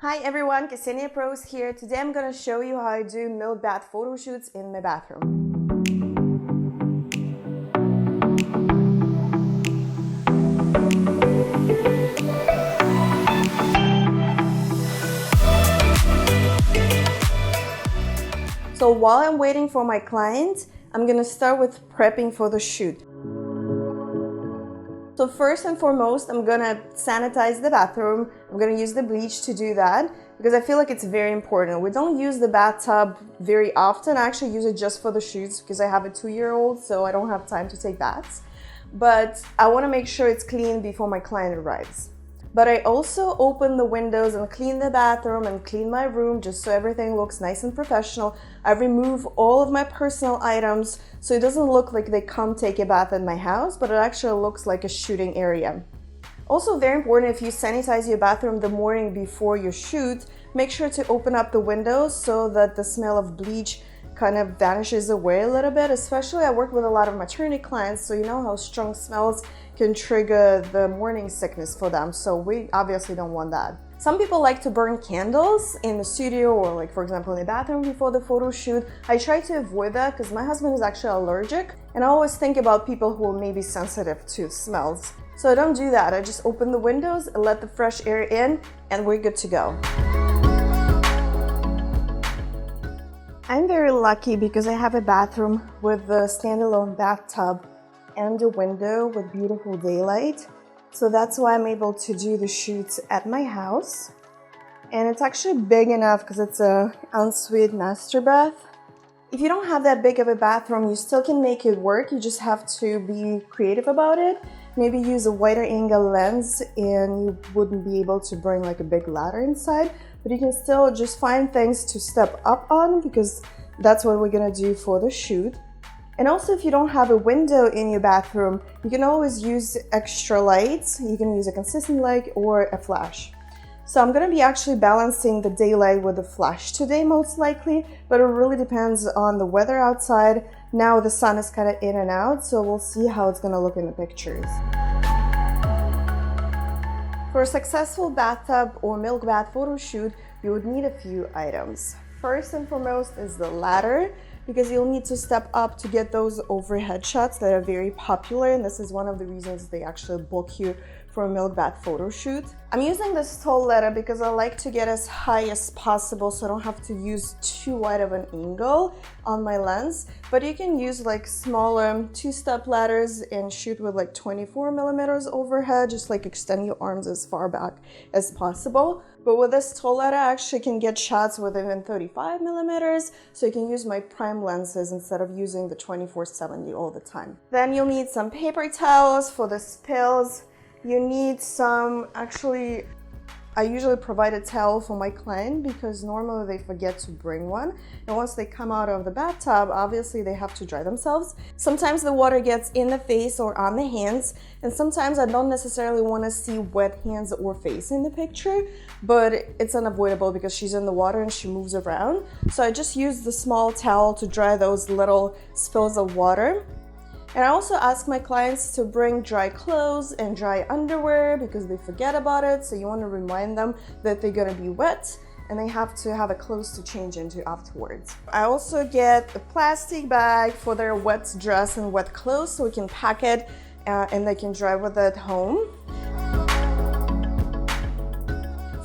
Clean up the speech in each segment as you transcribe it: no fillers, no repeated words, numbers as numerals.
Hi everyone, Ksenia Pros here. Today I'm going to show you how I do Milkbath photo shoots in my bathroom. So while I'm waiting for my client, I'm going to start with prepping for the shoot. So first and foremost, I'm gonna sanitize the bathroom. I'm gonna use the bleach to do that because I feel like it's very important. We don't use the bathtub very often. I actually use it just for the shoots because I have a 2-year-old, so I don't have time to take baths. But I wanna make sure it's clean before my client arrives. But I also open the windows and clean the bathroom and clean my room just so everything looks nice and professional. I remove all of my personal items so it doesn't look like they come take a bath in my house, but it actually looks like a shooting area. Also very important, if you sanitize your bathroom the morning before your shoot, make sure to open up the windows so that the smell of bleach kind of vanishes away a little bit. Especially I work with a lot of maternity clients, so you know how strong smells can trigger the morning sickness for them, so we obviously don't want that. Some people like to burn candles in the studio or like for example in the bathroom before the photo shoot. I try to avoid that because my husband is actually allergic and I always think about people who may be sensitive to smells. So I don't do that. I just open the windows and let the fresh air in and we're good to go. I'm very lucky because I have a bathroom with a standalone bathtub and a window with beautiful daylight. So that's why I'm able to do the shoots at my house. And it's actually big enough because it's an ensuite master bath. If you don't have that big of a bathroom, you still can make it work. You just have to be creative about it. Maybe use a wider angle lens and you wouldn't be able to bring like a big ladder inside. But you can still just find things to step up on because that's what we're gonna do for the shoot. And also if you don't have a window in your bathroom, you can always use extra lights. You can use a consistent light or a flash. So I'm gonna be actually balancing the daylight with the flash today most likely, but it really depends on the weather outside. Now the sun is kind of in and out, so we'll see how it's gonna look in the pictures. For a successful bathtub or milk bath photo shoot, you would need a few items. First and foremost is the ladder, because you'll need to step up to get those overhead shots that are very popular, and this is one of the reasons they actually book you for a milk bath photo shoot. I'm using this tall ladder because I like to get as high as possible so I don't have to use too wide of an angle on my lens, but you can use like smaller 2-step ladders and shoot with like 24 millimeters overhead, just like extend your arms as far back as possible. But with this tall ladder, I actually can get shots with even 35 millimeters, so you can use my prime lenses instead of using the 24-70 all the time. Then you'll need some paper towels for the spills. You need some, actually, I usually provide a towel for my client because normally they forget to bring one. And once they come out of the bathtub, obviously they have to dry themselves. Sometimes the water gets in the face or on the hands, and sometimes I don't necessarily want to see wet hands or face in the picture, but it's unavoidable because she's in the water and she moves around. So I just use the small towel to dry those little spills of water. And I also ask my clients to bring dry clothes and dry underwear because they forget about it. So you want to remind them that they're going to be wet and they have to have a clothes to change into afterwards. I also get a plastic bag for their wet dress and wet clothes so we can pack it and they can dry with it home.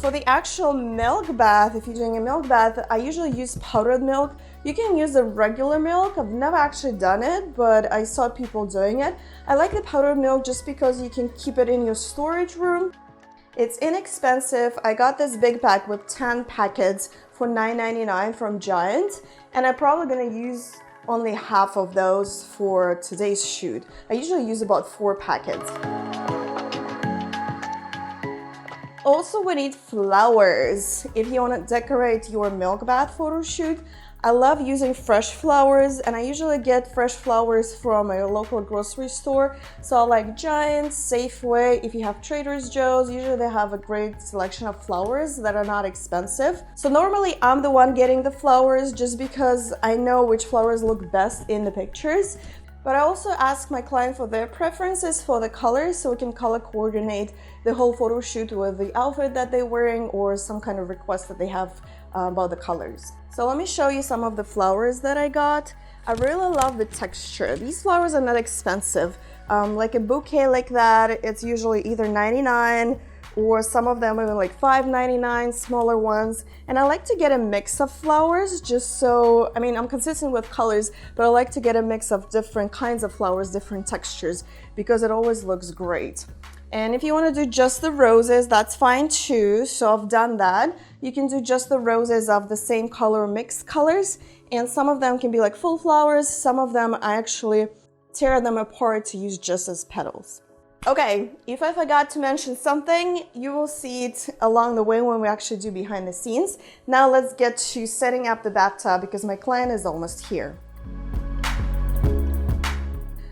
For the actual milk bath, if you're doing a milk bath, I usually use powdered milk. You can use the regular milk. I've never actually done it, but I saw people doing it. I like the powdered milk just because you can keep it in your storage room. It's inexpensive. I got this big pack with 10 packets for $9.99 from Giant, and I'm probably gonna use only half of those for today's shoot. I usually use about 4 packets. Also, we need flowers. If you want to decorate your milk bath photo shoot, I love using fresh flowers, and I usually get fresh flowers from a local grocery store. So like Giant, Safeway, if you have Trader Joe's, usually they have a great selection of flowers that are not expensive. So normally I'm the one getting the flowers just because I know which flowers look best in the pictures. But I also ask my client for their preferences for the colors so we can color coordinate the whole photo shoot with the outfit that they're wearing or some kind of request that they have about the colors. So let me show you some of the flowers that I got. I really love the texture. These flowers are not expensive. Like a bouquet like that, it's usually either 99 or some of them are like $5.99, smaller ones. And I like to get a mix of flowers just so, I mean, I'm consistent with colors, but I like to get a mix of different kinds of flowers, different textures, because it always looks great. And if you want to do just the roses, that's fine too. So I've done that. You can do just the roses of the same color, mixed colors. And some of them can be like full flowers. Some of them I actually tear them apart to use just as petals. Okay, if I forgot to mention something, you will see it along the way when we actually do behind the scenes. Now let's get to setting up the bathtub because my client is almost here.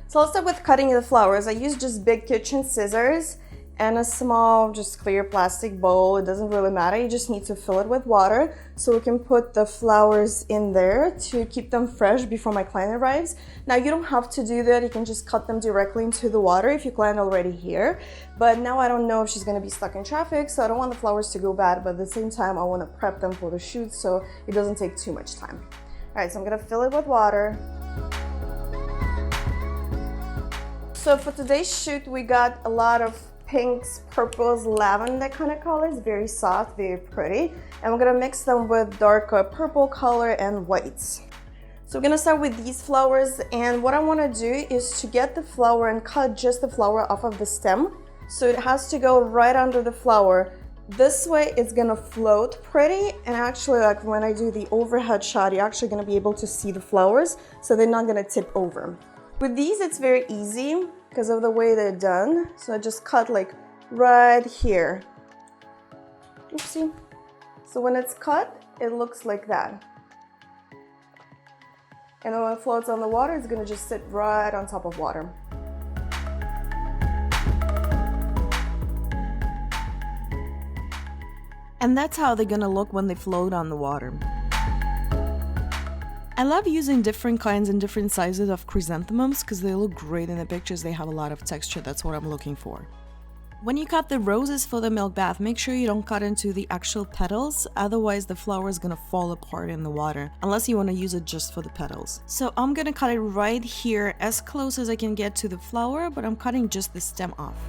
So let's start with cutting the flowers. I use just big kitchen scissors and a small, just clear plastic bowl. It doesn't really matter. You just need to fill it with water so we can put the flowers in there to keep them fresh before my client arrives. Now you don't have to do that. You can just cut them directly into the water if your client already here. But now I don't know if she's gonna be stuck in traffic, so I don't want the flowers to go bad, but at the same time, I wanna prep them for the shoot so it doesn't take too much time. All right, so I'm gonna fill it with water. So for today's shoot, we got a lot of pinks, purples, lavender kind of colors, very soft, very pretty. And we're gonna mix them with darker purple color and whites. So we're gonna start with these flowers, and what I wanna do is to get the flower and cut just the flower off of the stem. So it has to go right under the flower. This way it's gonna float pretty, and actually like when I do the overhead shot, you're actually gonna be able to see the flowers, so they're not gonna tip over. With these, it's very easy because of the way they're done. So I just cut like right here. Oopsie. So when it's cut, it looks like that. And when it floats on the water, it's gonna just sit right on top of water. And that's how they're gonna look when they float on the water. I love using different kinds and different sizes of chrysanthemums because they look great in the pictures. They have a lot of texture. That's what I'm looking for. When you cut the roses for the milk bath, make sure you don't cut into the actual petals, otherwise the flower is gonna fall apart in the water, unless you want to use it just for the petals. So I'm gonna cut it right here as close as I can get to the flower, but I'm cutting just the stem off.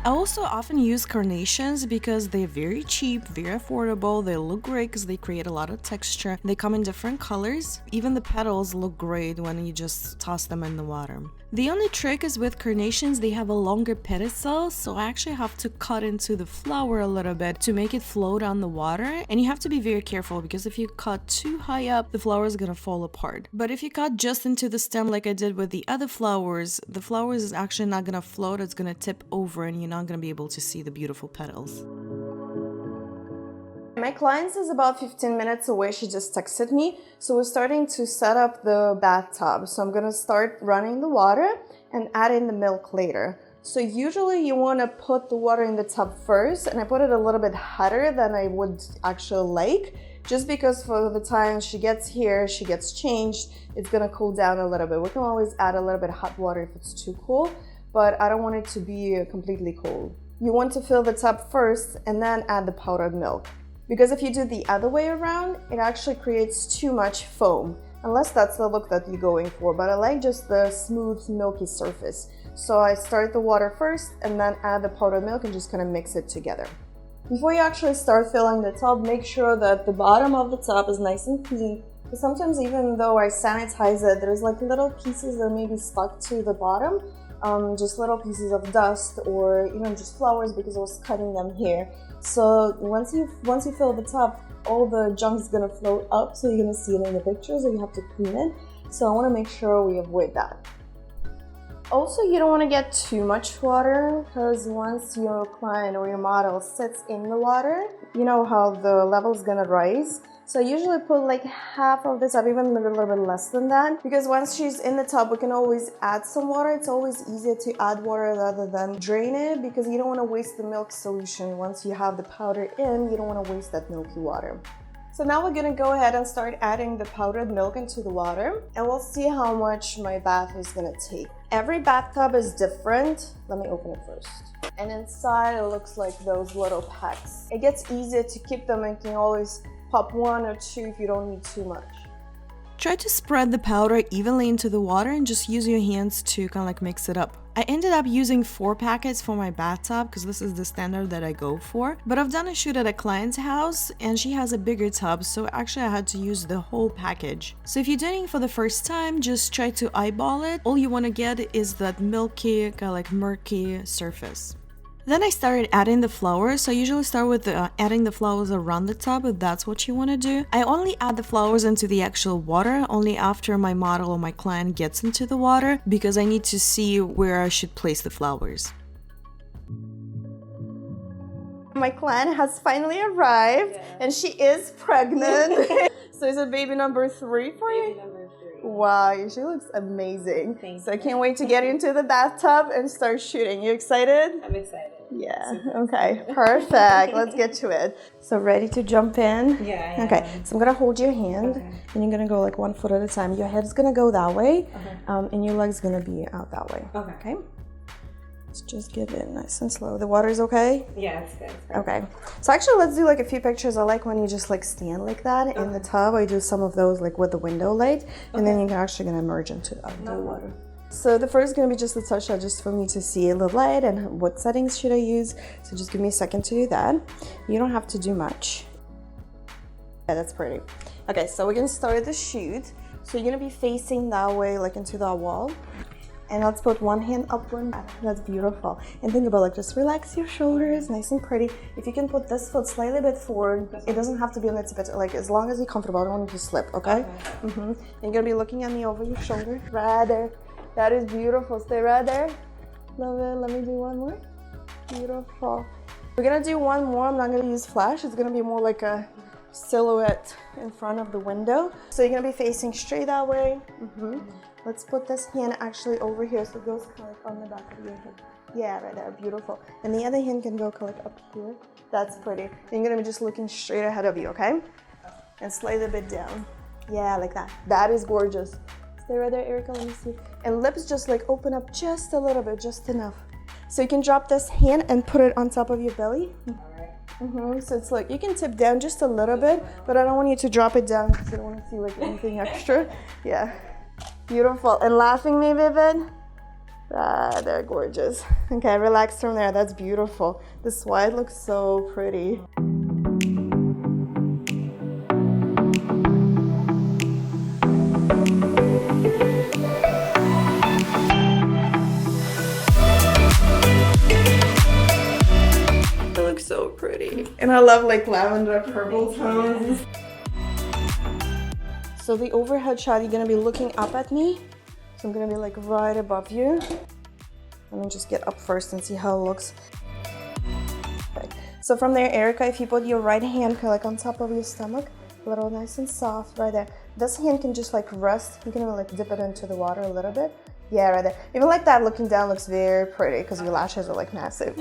I also often use carnations because they're very cheap, very affordable, they look great because they create a lot of texture. They come in different colors. Even the petals look great when you just toss them in the water. The only trick is with carnations, they have a longer pedicel, so I actually have to cut into the flower a little bit to make it float on the water. And you have to be very careful because if you cut too high up, the flower is gonna fall apart. But if you cut just into the stem like I did with the other flowers, the flowers is actually not gonna float, it's gonna tip over and you're not gonna be able to see the beautiful petals. My client is about 15 minutes away. She just texted me. So we're starting to set up the bathtub. So I'm gonna start running the water and add in the milk later. So usually you wanna put the water in the tub first, and I put it a little bit hotter than I would actually like, just because for the time she gets here, she gets changed, it's gonna cool down a little bit. We can always add a little bit of hot water if it's too cool, but I don't want it to be completely cold. You want to fill the tub first and then add the powdered milk. Because if you do the other way around, it actually creates too much foam, unless that's the look that you're going for, but I like just the smooth, milky surface. So I start the water first and then add the powdered milk and just kind of mix it together. Before you actually start filling the tub, make sure that the bottom of the tub is nice and clean. Because sometimes even though I sanitize it, there's like little pieces that may be stuck to the bottom, just little pieces of dust or even just flowers because I was cutting them here. So once you fill the tub, all the junk is gonna float up, so you're gonna see it in the pictures, and you have to clean it. So I want to make sure we avoid that. Also, you don't want to get too much water because once your client or your model sits in the water, you know how the level is gonna rise. So I usually put like half of this up, even a little bit less than that, because once she's in the tub, we can always add some water. It's always easier to add water rather than drain it because you don't want to waste the milk solution. Once you have the powder in, you don't want to waste that milky water. So now we're gonna go ahead and start adding the powdered milk into the water, and we'll see how much my bath is gonna take. Every bathtub is different. Let me open it first. And inside it looks like those little packs. It gets easier to keep them, and you can always pop 1 or 2 if you don't need too much. Try to spread the powder evenly into the water and just use your hands to kind of like mix it up. I ended up using 4 packets for my bathtub because this is the standard that I go for. But I've done a shoot at a client's house and she has a bigger tub, so actually I had to use the whole package. So if you're doing it for the first time, just try to eyeball it. All you want to get is that milky, kind of like murky surface. Then I started adding the flowers. So I usually start with adding the flowers around the tub if that's what you want to do. I only add the flowers into the actual water only after my model or my client gets into the water because I need to see where I should place the flowers. My client has finally arrived and she is pregnant. So is it baby number 3 for you? Baby number 3. Wow, she looks amazing. Thank so I you. can't wait to get into the bathtub and start shooting. You excited? I'm excited. Yeah, Super okay, perfect. Let's get to it. So ready to jump in? Yeah, I Okay, am. so I'm gonna hold your hand and you're gonna go like 1 foot at a time. Your head's gonna go that way and your leg's gonna be out that way. Okay? Let's just get in nice and slow. The water's okay? Yeah, it's good. Okay. So actually let's do like a few pictures. I like when you just like stand like that in the tub. I do some of those like with the window light and then you're actually gonna emerge into the water. So the first is gonna be just a touch shot just for me to see the light and what settings should I use. So just give me a second to do that. You don't have to do much. Yeah, that's pretty. Okay, so we're gonna start the shoot. So you're gonna be facing that way, like into that wall. And let's put one hand up, one back. That's beautiful. And think about like just relax your shoulders, nice and pretty. If you can put this foot slightly a bit forward, it doesn't have to be on the tip, like as long as you're comfortable. I don't want you to slip, okay? And you're gonna be looking at me over your shoulder. Right there. That is beautiful. Stay right there. Love it. Let me do one more. Beautiful. We're gonna do one more. I'm not gonna use flash. It's gonna be more like a silhouette in front of the window. So you're gonna be facing straight that way. Let's put this hand actually over here so it goes kind of like on the back of your head. Yeah, right there, beautiful. And the other hand can go kind of like up here. That's pretty. And you're gonna be just looking straight ahead of you, okay? And slide a bit down. Yeah, like that. That is gorgeous. Stay right there, Erica, let me see. And lips just like open up just a little bit, just enough. So you can drop this hand and put it on top of your belly. So it's like, you can tip down just a little bit, but I don't want you to drop it down because I don't want to see like anything extra. Yeah. Beautiful. And laughing maybe a bit. Ah, they're gorgeous. Okay, relax from there. That's beautiful. This white looks so pretty. It looks so pretty. And I love like lavender purple tones. So the overhead shot, you're gonna be looking up at me. So I'm gonna be like right above you. Let me just get up first and see how it looks. Okay. So from there, Erica, if you put your right hand kind of like on top of your stomach, a little nice and soft right there. This hand can just like rest. You can like dip it into the water a little bit. Yeah, right there. Even like that, looking down looks very pretty because your lashes are like massive.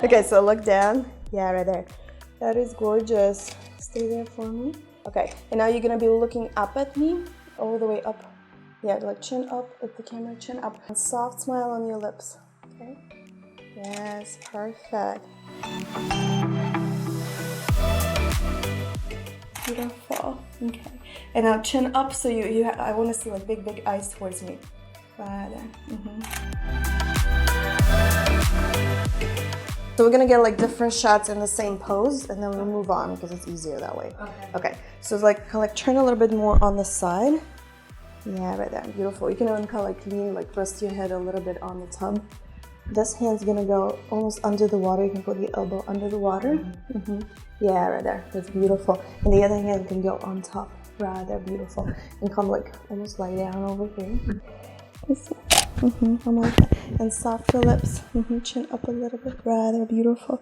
Okay, so look down. Yeah, right there. That is gorgeous. Stay there for me. Okay, and now you're gonna be looking up at me, all the way up. Yeah, like chin up at the camera, chin up. And soft smile on your lips, okay? Yes, perfect. Beautiful, okay. And now chin up, so I wanna see like big eyes towards me. Right there, So we're gonna get like different shots in the same pose and then we'll move on because it's easier that way. Okay. So it's like kind of like turn a little bit more on the side. Yeah, right there, beautiful. You can even kind of like lean, like rest your head a little bit on the tub. This hand's gonna go almost under the water. You can put your elbow under the water. Yeah, right there, that's beautiful. And the other hand can go on top. Right there, beautiful. And come like almost lie down over here. One more time. And soft your lips. Chin up a little bit. Rather beautiful.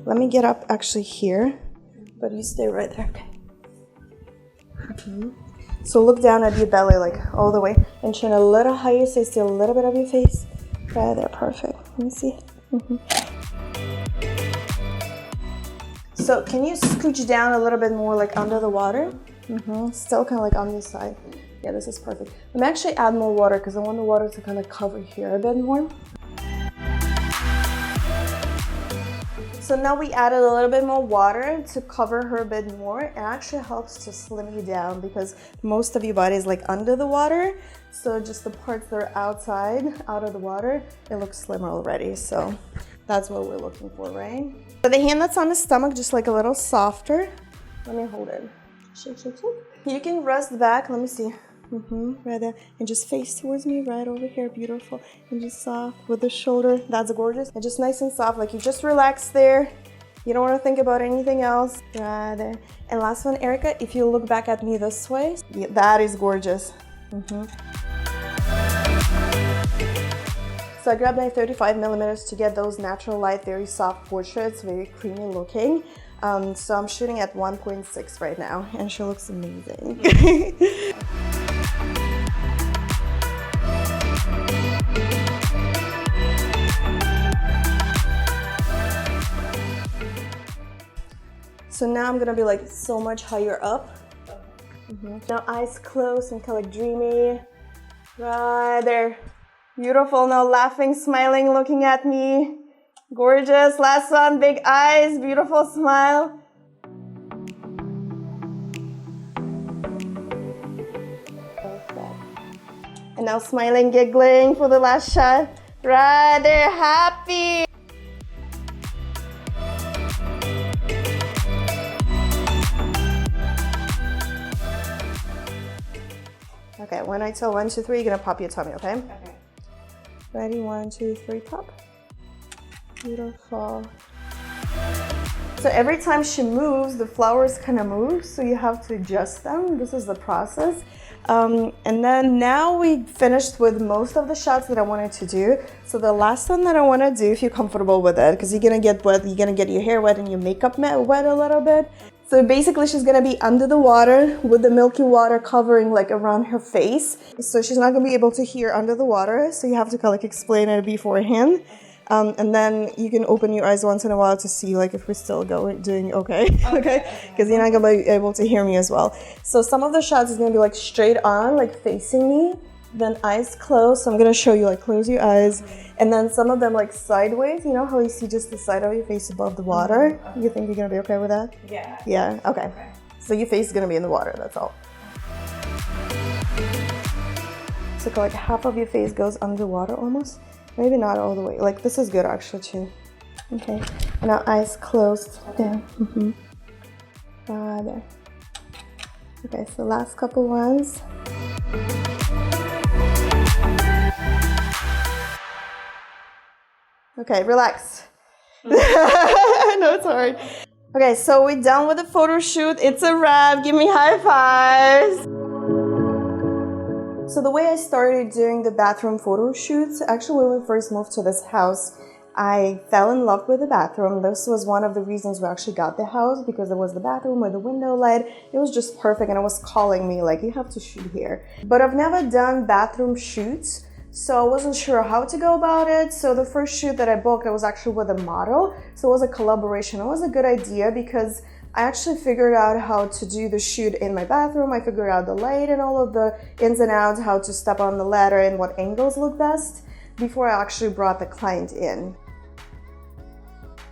Let me get up actually here, but you stay right there. Okay. So look down at your belly like all the way and chin a little higher so you see a little bit of your face. Right there, perfect. Let me see. So can you scooch down a little bit more like under the water? Still kind of like on this side. Yeah, this is perfect. Let me actually add more water because I want the water to kind of cover here a bit more. So now we added a little bit more water to cover her a bit more. It actually helps to slim you down because most of your body is like under the water. So just the parts that are outside, out of the water, it looks slimmer already. So that's what we're looking for, right? So the hand that's on the stomach, just like a little softer. Let me hold it. Shake, shake, shake. You can rest back. Let me see. Right there. And just face towards me right over here. Beautiful. And just soft with the shoulder. That's gorgeous. And just nice and soft. Like you just relax there. You don't want to think about anything else. Right there. And last one, Erica, if you look back at me this way, yeah, that is gorgeous. So I grabbed my 35 millimeters to get those natural light, very soft portraits, very creamy looking. So I'm shooting at 1.6 right now, and she looks amazing. So now I'm gonna be like so much higher up. Now eyes closed and kind of like dreamy. Right there. Beautiful. Now laughing, smiling, looking at me. Gorgeous. Last one, big eyes, beautiful smile. Perfect. And now smiling, giggling for the last shot. Right there, happy. Okay, when I tell 1, 2, 3, you're gonna pop your tummy, okay? Okay. Ready, 1, 2, 3, pop. Beautiful. So every time she moves, the flowers kind of move, so you have to adjust them. This is the process. And then now we finished with most of the shots that I wanted to do. So the last one that I want to do, if you're comfortable with it, because you're gonna get wet, you're gonna get your hair wet and your makeup wet a little bit. So basically she's gonna be under the water with the milky water covering like around her face. So she's not gonna be able to hear under the water. So you have to kind of like explain it beforehand. And then you can open your eyes once in a while to see like if we're still doing okay. Okay? Because you're not gonna be able to hear me as well. So some of the shots is gonna be like straight on, like facing me, then eyes closed. So I'm gonna show you like close your eyes. And then some of them like sideways, you know how you see just the side of your face above the water? You think you're gonna be okay with that? Yeah. Yeah, okay. So your face is gonna be in the water, that's all. So like half of your face goes underwater almost. Maybe not all the way. Like this is good actually too. Okay. And now eyes closed. Down. There. Okay, so last couple ones. Okay, relax. I know it's hard. Okay, so we're done with the photo shoot. It's a wrap. Give me high fives. So the way I started doing the bathroom photo shoots, actually when we first moved to this house, I fell in love with the bathroom. This was one of the reasons we actually got the house, because it was the bathroom with the window light. It was just perfect, and it was calling me like, you have to shoot here. But I've never done bathroom shoots, so I wasn't sure how to go about it. So the first shoot that I booked, it was actually with a model. So it was a collaboration. It was a good idea because I actually figured out how to do the shoot in my bathroom. I figured out the light and all of the ins and outs, how to step on the ladder and what angles look best before I actually brought the client in.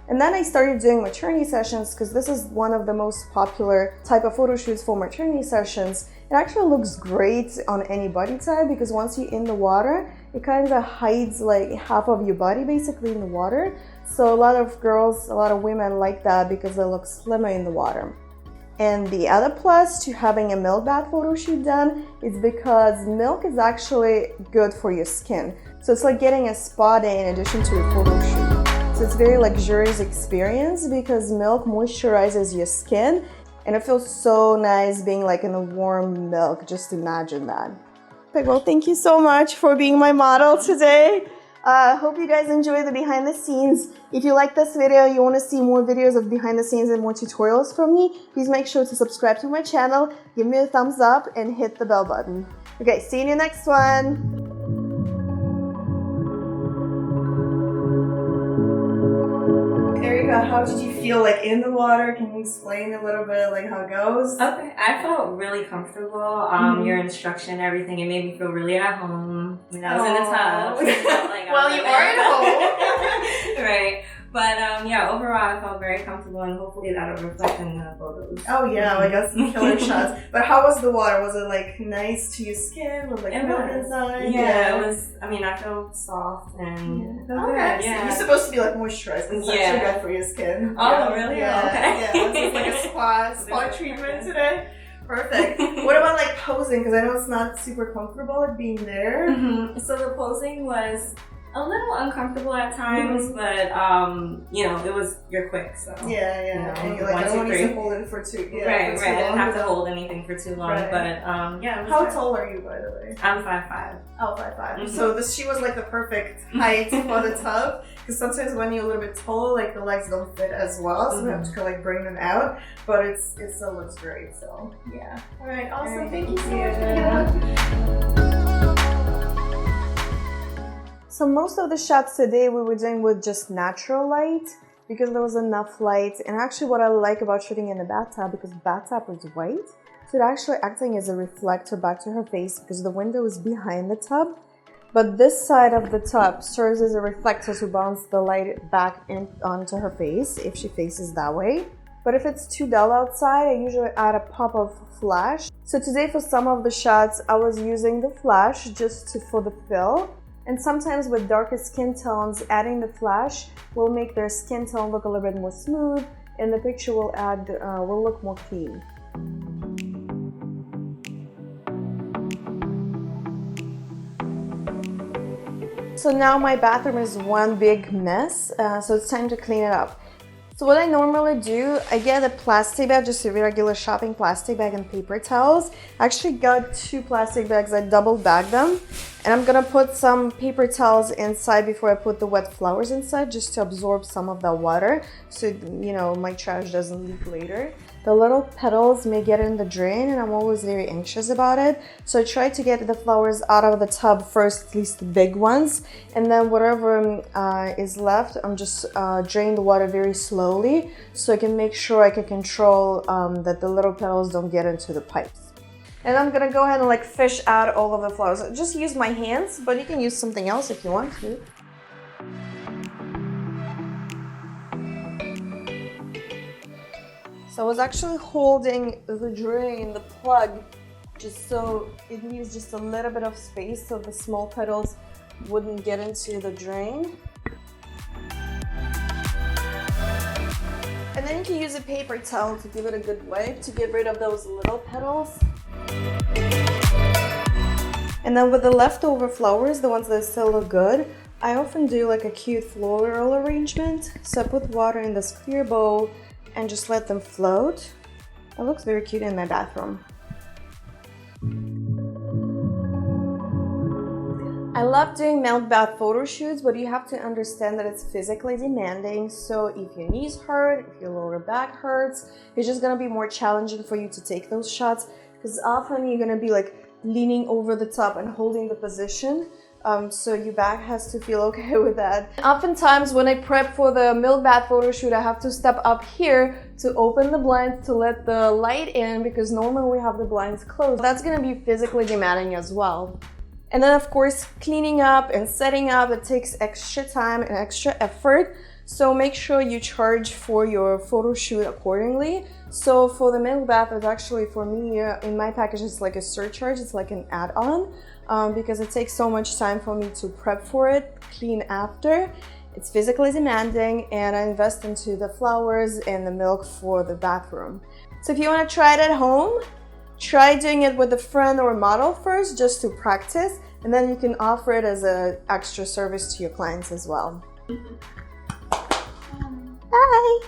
And then I started doing maternity sessions because this is one of the most popular type of photo shoots for maternity sessions. It actually looks great on any body type because once you're in the water, it kind of hides like half of your body basically in the water. So a lot of girls, a lot of women like that because they look slimmer in the water. And the other plus to having a milk bath photo shoot done is because milk is actually good for your skin. So it's like getting a spa day in addition to a photo shoot. So it's a very luxurious experience because milk moisturizes your skin and it feels so nice being like in the warm milk. Just imagine that. Okay, well, thank you so much for being my model today. Hope you guys enjoy the behind the scenes. If you like this video, you want to see more videos of behind the scenes and more tutorials from me, please make sure to subscribe to my channel, give me a thumbs up, and hit the bell button. Okay, see you in the next one. Erika, how did you feel like in the water? Can you explain a little bit like how it goes? Okay, I felt really comfortable. Your instruction, everything, it made me feel really at home. I mean, I was in the tub. So it felt like well, you are at home. Right. But yeah, overall I felt very comfortable, and hopefully that'll reflect in the photos. Oh yeah, I got some killer shots. But how was the water? Was it like nice to your skin? Was like milk inside? Yeah, it was. I mean, I felt soft and okay. Yeah. So you're supposed to be like moisturized. It's actually good for your skin. Oh really? Yeah. Okay. Yeah. This is like a spa treatment today. Perfect. What about like posing? Because I know it's not super comfortable like being there. So the posing was a little uncomfortable at times, but you know, you're quick, so yeah. You know, and you're like, I don't want you to hold it for too right. For I didn't have to long. hold anything for too long, Right. but yeah. How tall are you, by the way? I'm 5'5". Oh, 5'5". So she was like the perfect height for the tub. Because sometimes when you're a little bit tall, like the legs don't fit as well, so we have to kind of like bring them out. But it still looks great. So yeah. All right, awesome. Thank you so much. So most of the shots today we were doing with just natural light because there was enough light. And actually what I like about shooting in the bathtub, because the bathtub is white, so it actually acting as a reflector back to her face because the window is behind the tub. But this side of the tub serves as a reflector to bounce the light back onto her face if she faces that way. But if it's too dull outside, I usually add a pop of flash. So today for some of the shots, I was using the flash just for the fill. And sometimes with darker skin tones, adding the flash will make their skin tone look a little bit more smooth, and the picture will look more clean. So now my bathroom is one big mess, so it's time to clean it up. So what I normally do, I get a plastic bag, just a regular shopping plastic bag, and paper towels. I actually got 2 plastic bags, I double bag them. And I'm gonna put some paper towels inside before I put the wet flowers inside, just to absorb some of the water, so you know my trash doesn't leak later. The little petals may get in the drain, and I'm always very anxious about it. So I try to get the flowers out of the tub first, at least the big ones, and then whatever is left, I'm just drain the water very slowly, so I can make sure I can control that the little petals don't get into the pipes. And I'm gonna go ahead and like fish out all of the flowers. Just use my hands, but you can use something else if you want to. So I was actually holding the drain, the plug, just so it leaves just a little bit of space so the small petals wouldn't get into the drain. And then you can use a paper towel to give it a good wipe to get rid of those little petals. And then with the leftover flowers, the ones that still look good, I often do like a cute floral arrangement. So I put water in this clear bowl and just let them float. It looks very cute in my bathroom. I love doing Milkbath photo shoots, but you have to understand that it's physically demanding. So if your knees hurt, if your lower back hurts, it's just gonna be more challenging for you to take those shots, because often you're gonna be like leaning over the top and holding the position. So your back has to feel okay with that. Oftentimes when I prep for the Milkbath photo shoot, I have to step up here to open the blinds to let the light in, because normally we have the blinds closed. That's gonna be physically demanding as well. And then of course, cleaning up and setting up, it takes extra time and extra effort. So make sure you charge for your photo shoot accordingly. So for the Milkbath, it's actually, for me, in my package, it's like a surcharge, it's like an add-on, because it takes so much time for me to prep for it, clean after. It's physically demanding, and I invest into the flowers and the milk for the bathroom. So if you want to try it at home, try doing it with a friend or model first, just to practice, and then you can offer it as an extra service to your clients as well. Bye!